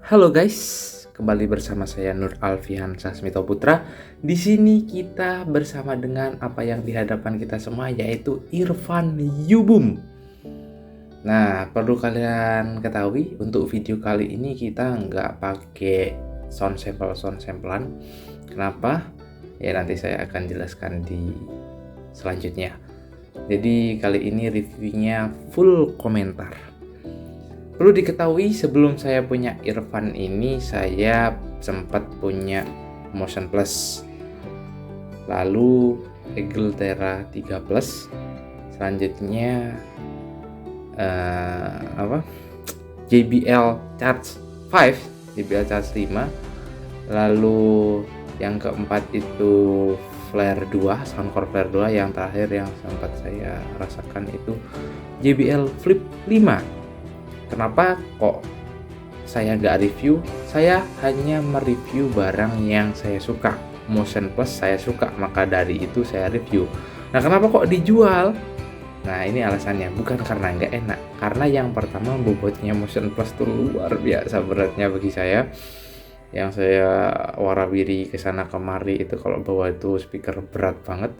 Halo guys, kembali bersama saya Nur Alfian Sasmito Putra. Di sini kita bersama dengan apa yang di hadapan kita semua, yaitu Irfan Yubum. Nah, perlu kalian ketahui untuk video kali ini kita nggak pakai sound samplean. Kenapa? Ya nanti saya akan jelaskan di selanjutnya. Jadi kali ini reviewnya full komentar. Perlu diketahui sebelum saya punya Irfan ini, saya sempat punya Motion Plus, lalu Eagle Terra 3 Plus, selanjutnya JBL Charge 5, JBL Charge 5, lalu yang keempat itu Flare 2, Soundcore Flare 2, yang terakhir yang sempat saya rasakan itu JBL Flip 5. Kenapa kok saya nggak review? Saya hanya mereview barang yang saya suka. Motion Plus saya suka, maka dari itu saya review. Nah, kenapa kok dijual? Nah, ini alasannya. Bukan karena nggak enak. Karena yang pertama, bobotnya Motion Plus itu luar biasa beratnya bagi saya. Yang saya warawiri kesana kemari itu kalau bawa itu speaker berat banget.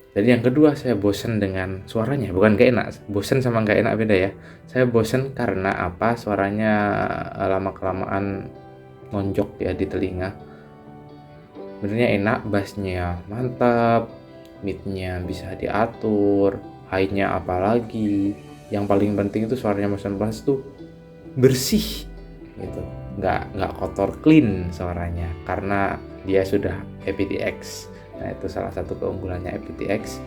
Jadi yang kedua, saya bosen dengan suaranya. Bukan gak enak, bosen sama gak enak beda ya. Saya bosen karena apa? Suaranya lama-kelamaan nonjok ya di telinga. Sebenarnya enak, bassnya mantap, midnya bisa diatur, high-nya apalagi. Yang paling penting itu suaranya Motion Plus tuh bersih gitu. Nggak kotor, clean suaranya karena dia sudah aptX. Nah, itu salah satu keunggulannya aptX,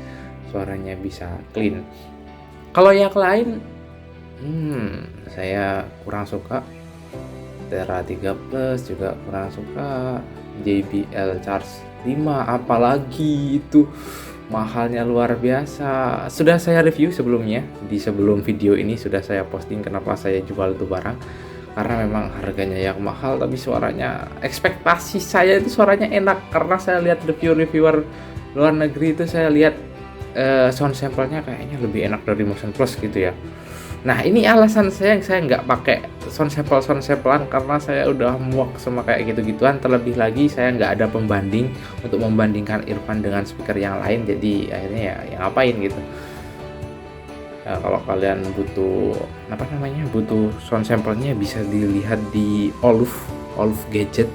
suaranya bisa clean. Kalau yang lain, saya kurang suka. Terra 3 Plus juga kurang suka. JBL Charge 5 apalagi itu mahalnya luar biasa. Sudah saya review sebelumnya, di sebelum video ini sudah saya posting kenapa saya jual itu barang. Karena memang harganya yang mahal, tapi suaranya, ekspektasi saya itu suaranya enak. Karena saya lihat reviewer luar negeri itu, saya lihat sound sample-nya kayaknya lebih enak dari Motion Plus gitu ya. Nah, ini alasan saya nggak pakai sound samplean karena saya udah muak sama kayak gitu-gituan. Terlebih lagi saya nggak ada pembanding untuk membandingkan Irfan dengan speaker yang lain, jadi akhirnya ya ngapain gitu. Nah, kalau kalian butuh butuh sound sample-nya bisa dilihat di Oluf Gadget.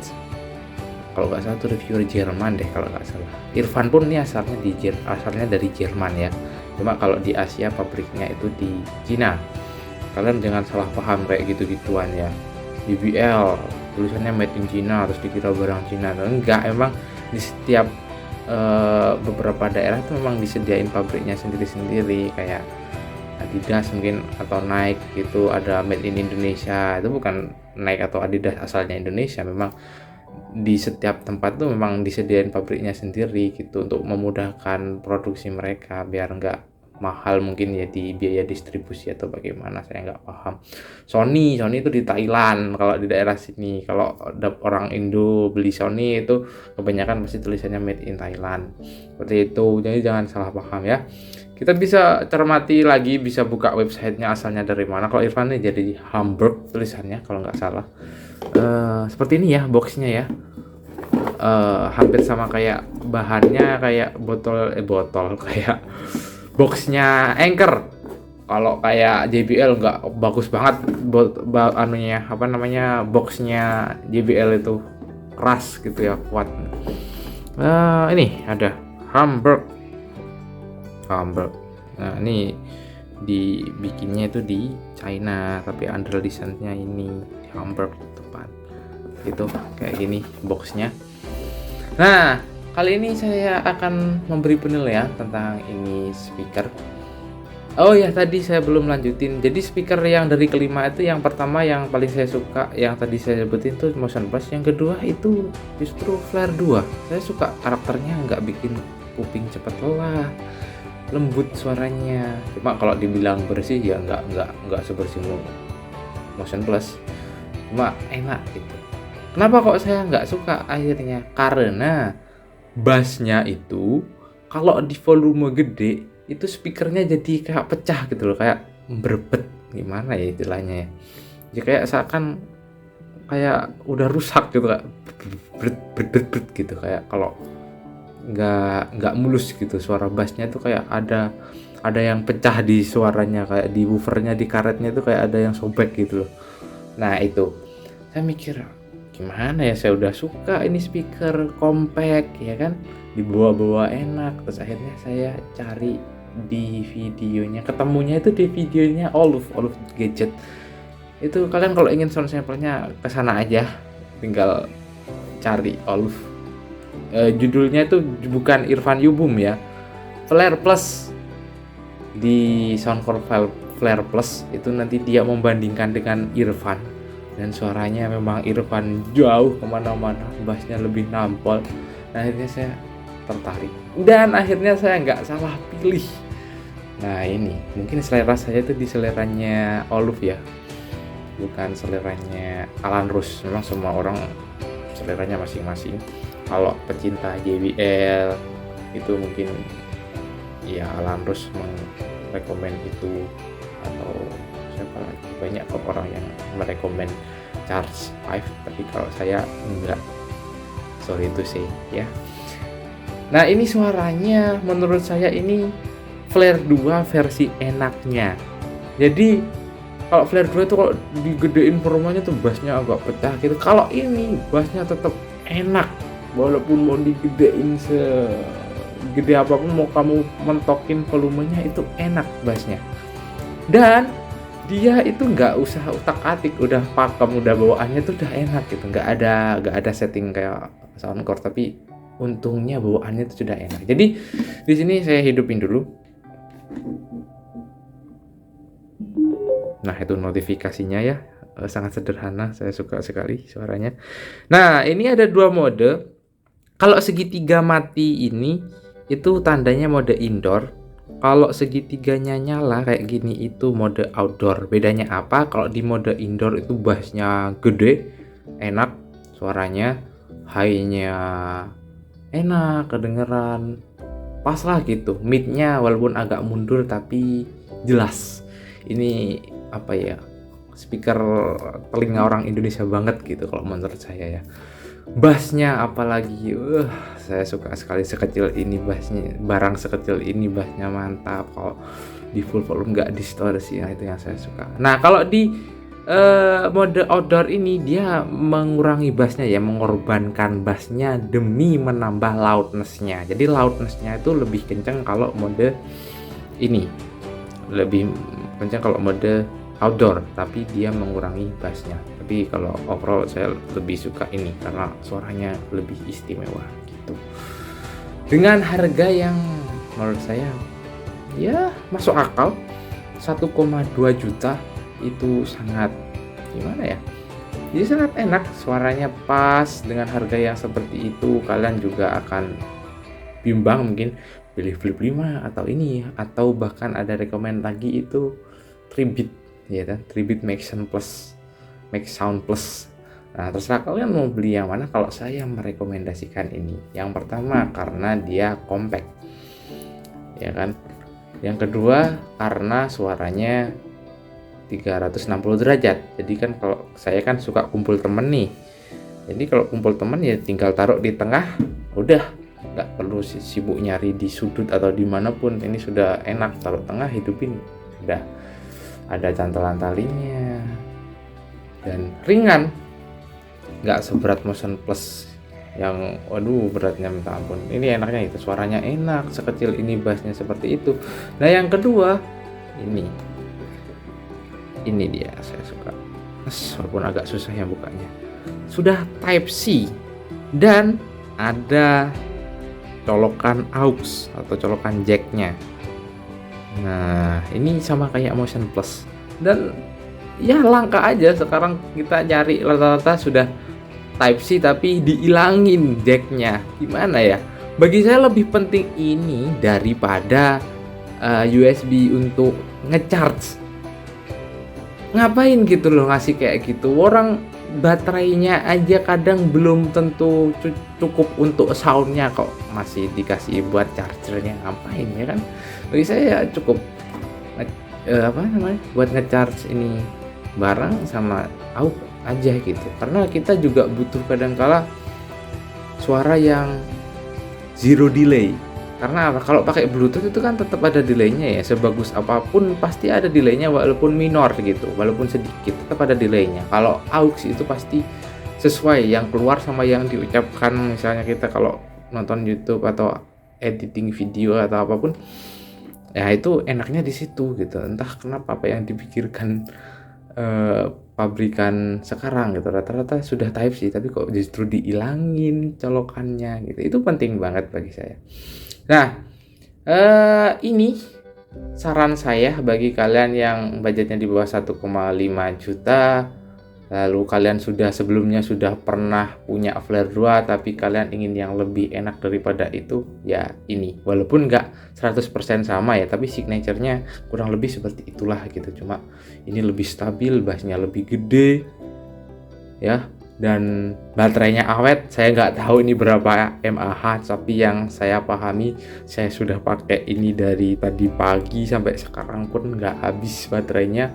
Kalau nggak salah itu reviewer Jerman deh kalau nggak salah. Irfan pun ini asalnya dari Jerman ya. Cuma kalau di Asia pabriknya itu di Cina. Kalian jangan salah paham kayak gitu-gituan ya. JBL tulisannya made in China terus dikira barang Cina. Enggak, emang di setiap beberapa daerah itu memang disediain pabriknya sendiri-sendiri, kayak Adidas mungkin atau Nike gitu, ada made in Indonesia. Itu bukan Nike atau Adidas asalnya Indonesia, memang di setiap tempat tuh memang disediain pabriknya sendiri gitu untuk memudahkan produksi mereka biar nggak mahal mungkin ya di biaya distribusi atau bagaimana, saya nggak paham. Sony itu di Thailand kalau di daerah sini. Kalau orang Indo beli Sony itu kebanyakan pasti tulisannya made in Thailand seperti itu, jadi jangan salah paham ya. Kita bisa cermati lagi, bisa buka websitenya asalnya dari mana. Kalau Irfan ini jadi Hamburg tulisannya kalau nggak salah. Seperti ini ya boxnya ya. Hampir sama kayak bahannya kayak botol kayak boxnya Anchor. Kalau kayak JBL nggak bagus banget boxnya JBL itu keras gitu ya, kuat. Ini ada Hamburg. Nah, ini dibikinnya itu di China, tapi under license-nya ini di Hamburg depan. Itu kayak gini boxnya. Nah, kali ini saya akan memberi penilaian tentang ini speaker. Oh ya, tadi saya belum lanjutin. Jadi speaker yang dari kelima itu, yang pertama yang paling saya suka, yang tadi saya sebutin itu Motion Plus. Yang kedua itu justru Flare 2. Saya suka karakternya, nggak bikin kuping cepet lelah, lembut suaranya. Cuma kalau dibilang bersih ya nggak sebersih Motion Plus, cuma enak gitu. Kenapa kok saya nggak suka akhirnya? Karena bassnya itu kalau di volume gede itu speakernya jadi kayak pecah gitu loh, kayak berbet, gimana ya istilahnya ya. Jadi kayak seakan kayak udah rusak gitu, Kak. Bret bret bret bret gitu, kayak kalau nggak mulus gitu, suara bassnya tuh kayak ada yang pecah di suaranya, kayak di woofernya, di karetnya itu kayak ada yang sobek gitu loh. Nah itu, saya mikir, gimana ya, saya udah suka ini speaker compact ya kan, dibawa-bawa enak. Terus akhirnya saya cari di videonya, ketemunya itu di videonya Oluf Gadget. Itu kalian kalau ingin sound sample-nya ke sana aja, tinggal cari Oluf. Judulnya itu bukan Irfan Yubum ya, Flare Plus. Di Soundcore Flare Plus itu nanti dia membandingkan dengan Irfan, dan suaranya memang Irfan jauh kemana-mana, bassnya lebih nampol. Nah, akhirnya saya tertarik dan akhirnya saya nggak salah pilih. Nah ini mungkin selera saya itu di seleranya Oluf ya, bukan seleranya Alan Rus. Memang semua orang seleranya masing-masing. Kalau pecinta JBL itu mungkin ya Alan Rus merekomen itu, atau siapa lagi, banyak kok orang yang merekomen Charge 5, tapi kalau saya enggak, sorry to say ya. Nah ini suaranya menurut saya ini Flare 2 versi enaknya. Jadi kalau Flare 2 itu kalau digedein volumenya tuh bassnya agak pecah gitu. Kalau ini bassnya tetap enak, walaupun mau digedein segede apapun, mau kamu mentokin volumenya itu enak bassnya. Dan dia itu nggak usah utak-atik, udah pakem, udah bawaannya tuh udah enak gitu, nggak ada setting kayak Soundcore, tapi untungnya bawaannya itu sudah enak. Jadi di sini saya hidupin dulu. Nah itu notifikasinya ya, sangat sederhana, saya suka sekali suaranya. Nah ini ada dua mode. Kalau segitiga mati ini itu tandanya mode indoor. Kalau segitiganya nyala kayak gini itu mode outdoor. Bedanya apa? Kalau di mode indoor itu bassnya gede, enak suaranya, high-nya enak, kedengeran pas lah gitu. Mid-nya walaupun agak mundur tapi jelas. Ini apa ya, speaker telinga orang Indonesia banget gitu kalau menurut saya ya. Bassnya apalagi, saya suka sekali. Sekecil ini bassnya, barang sekecil ini bassnya mantap. Kalau di full volume nggak distorsi, itu yang saya suka. Nah kalau di mode outdoor ini dia mengurangi bassnya ya, mengorbankan bassnya demi menambah loudness-nya. Jadi loudness-nya itu lebih kencang kalau mode ini, lebih kencang kalau mode outdoor, tapi dia mengurangi bassnya. Tapi kalau overall saya lebih suka ini karena suaranya lebih istimewa gitu. Dengan harga yang menurut saya ya masuk akal, 1,2 juta itu sangat gimana ya, jadi sangat enak, suaranya pas. Dengan harga yang seperti itu kalian juga akan bimbang mungkin pilih Flip 5 atau ini, atau bahkan ada rekomend lagi itu Tribit ya kan, Tribit Max Sound Plus. Nah terserah kalian mau beli yang mana. Kalau saya merekomendasikan ini, yang pertama karena dia compact ya kan, yang kedua karena suaranya 360 derajat. Jadi kan kalau saya kan suka kumpul temen nih, jadi kalau kumpul temen ya tinggal taruh di tengah, udah nggak perlu sibuk nyari di sudut atau dimanapun. Ini sudah enak, taruh tengah, hidupin, udah ada cantelan talinya dan ringan, nggak seberat Motion Plus yang waduh beratnya minta ampun. Ini enaknya itu, suaranya enak, sekecil ini bassnya seperti itu. Nah yang kedua ini dia saya suka, walaupun agak susah ya bukanya. Sudah Type C dan ada colokan aux atau colokan jacknya. Nah ini sama kayak Motion Plus, dan ya langka aja sekarang kita cari, rata-rata sudah Type C tapi diilangin jacknya. Gimana ya, bagi saya lebih penting ini daripada USB untuk ngecharge. Ngapain gitu loh ngasih kayak gitu, orang baterainya aja kadang belum tentu cukup untuk soundnya, kok masih dikasih buat chargernya, ngapain ya kan. Bagi saya cukup buat ngecharge ini barang sama aja gitu. Karena kita juga butuh kadangkala suara yang zero delay. Karena apa? Kalau pakai Bluetooth itu kan tetap ada delaynya ya. Sebagus apapun pasti ada delaynya walaupun minor gitu, walaupun sedikit tetap ada delaynya. Kalau aux itu pasti sesuai yang keluar sama yang diucapkan. Misalnya kita kalau nonton YouTube atau editing video atau apapun, ya itu enaknya di situ gitu. Entah kenapa apa yang dipikirkan pabrikan sekarang gitu, rata-rata sudah Type C tapi kok justru dihilangin colokannya gitu. Itu penting banget bagi saya. Nah, ini saran saya bagi kalian yang budgetnya di bawah 1,5 juta, lalu kalian sebelumnya sudah pernah punya Flare 2 tapi kalian ingin yang lebih enak daripada itu, ya ini. Walaupun nggak 100% sama ya, tapi signaturenya kurang lebih seperti itulah gitu. Cuma ini lebih stabil, bassnya lebih gede ya, dan baterainya awet. Saya nggak tahu ini berapa mAh, tapi yang saya pahami, saya sudah pakai ini dari tadi pagi sampai sekarang pun nggak habis baterainya,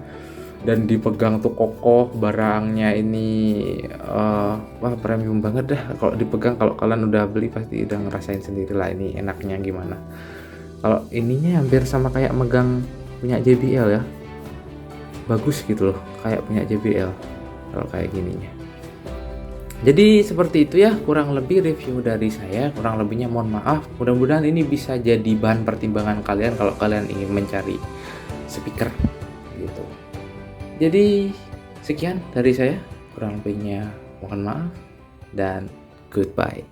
dan dipegang tuh kokoh barangnya ini. Wah, premium banget dah kalau dipegang. Kalau kalian udah beli pasti udah ngerasain sendiri lah ini enaknya gimana. Kalau ininya hampir sama kayak megang punya JBL ya, bagus gitu loh, kayak punya JBL kalau kayak gininya. Jadi seperti itu ya kurang lebih review dari saya. Kurang lebihnya mohon maaf. Mudah-mudahan ini bisa jadi bahan pertimbangan kalian kalau kalian ingin mencari speaker gitu. Jadi sekian dari saya, kurang lebihnya mohon maaf dan goodbye.